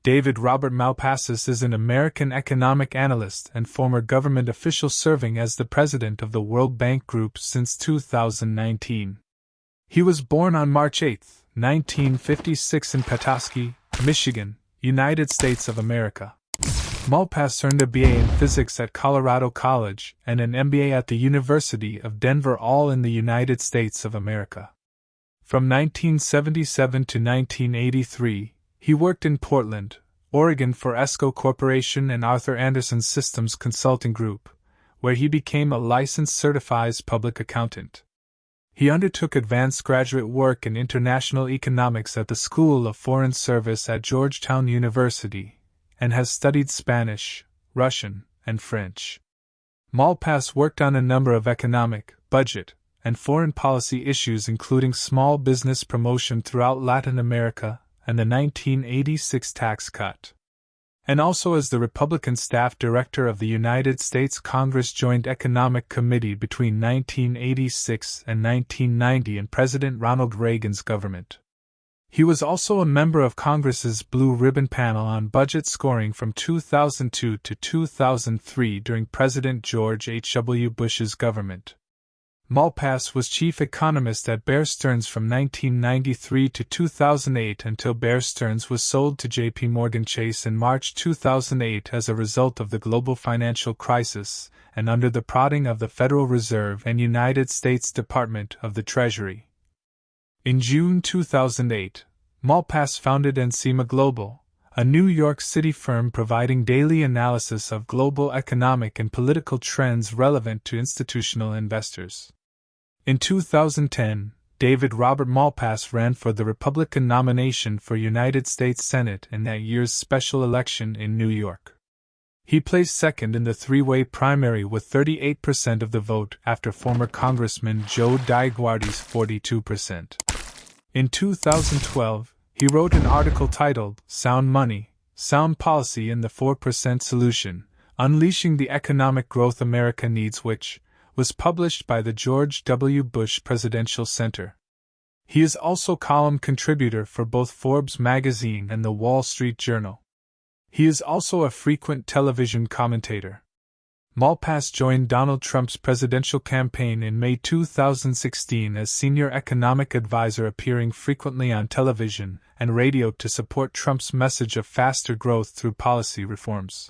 David Robert Malpass is an American economic analyst and former government official serving as the president of the World Bank Group since 2019. He was born on March 8, 1956 in Petoskey, Michigan, United States of America. Malpass earned a BA in physics at Colorado College and an MBA at the University of Denver, all in the United States of America. From 1977 to 1983, he worked in Portland, Oregon for ESCO Corporation and Arthur Andersen Systems Consulting Group, where he became a licensed certified public accountant. He undertook advanced graduate work in international economics at the School of Foreign Service at Georgetown University, and has studied Spanish, Russian, and French. Malpass worked on a number of economic, budget, and foreign policy issues including small business promotion throughout Latin America and the 1986 tax cut. And also as the Republican staff director of the United States Congress Joint Economic Committee between 1986 and 1990 in President Ronald Reagan's government. He was also a member of Congress's Blue Ribbon Panel on budget scoring from 2002 to 2003 during President George H.W. Bush's government. Malpass was chief economist at Bear Stearns from 1993 to 2008 until Bear Stearns was sold to J.P. Morgan Chase in March 2008 as a result of the global financial crisis and under the prodding of the Federal Reserve and United States Department of the Treasury. In June 2008, Malpass founded Encima Global, a New York City firm providing daily analysis of global economic and political trends relevant to institutional investors. In 2010, David Robert Malpass ran for the Republican nomination for United States Senate in that year's special election in New York. He placed second in the three-way primary with 38% of the vote after former Congressman Joe DiGuardi's 42%. In 2012, he wrote an article titled Sound Money, Sound Policy in the 4% Solution, Unleashing the Economic Growth America Needs, which was published by the George W. Bush Presidential Center. He is also column contributor for both Forbes magazine and the Wall Street Journal. He is also a frequent television commentator. Malpass joined Donald Trump's presidential campaign in May 2016 as senior economic advisor, appearing frequently on television and radio to support Trump's message of faster growth through policy reforms.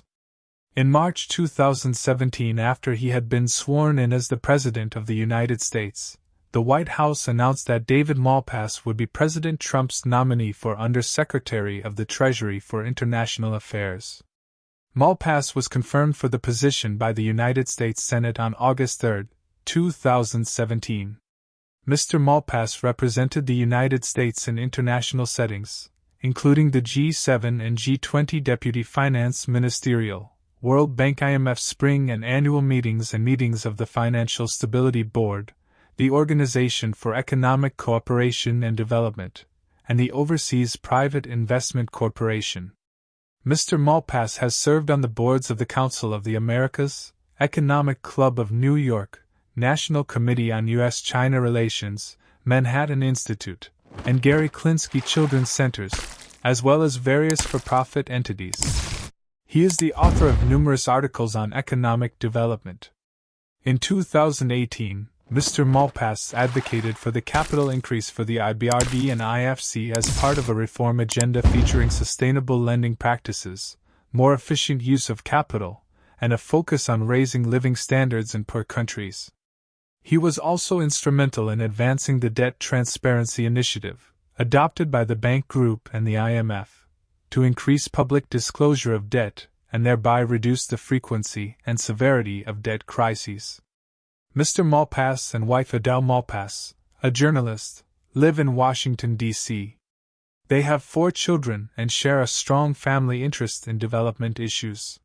In March 2017, after he had been sworn in as the President of the United States, the White House announced that David Malpass would be President Trump's nominee for Undersecretary of the Treasury for International Affairs. Malpass was confirmed for the position by the United States Senate on August 3, 2017. Mr. Malpass represented the United States in international settings, including the G7 and G20 Deputy Finance Ministerial, World Bank, IMF spring and annual meetings and meetings of the Financial Stability Board, the Organization for Economic Cooperation and Development, and the Overseas Private Investment Corporation. Mr. Malpass has served on the boards of the Council of the Americas, Economic Club of New York, National Committee on U.S.-China Relations, Manhattan Institute, and Gary Klinsky Children's Centers, as well as various for-profit entities. He is the author of numerous articles on economic development. In 2018, Mr. Malpass advocated for the capital increase for the IBRD and IFC as part of a reform agenda featuring sustainable lending practices, more efficient use of capital, and a focus on raising living standards in poor countries. He was also instrumental in advancing the Debt Transparency Initiative, adopted by the Bank Group and the IMF, to increase public disclosure of debt and thereby reduce the frequency and severity of debt crises. Mr. Malpass and wife Adele Malpass, a journalist, live in Washington, D.C. They have 4 children and share a strong family interest in development issues.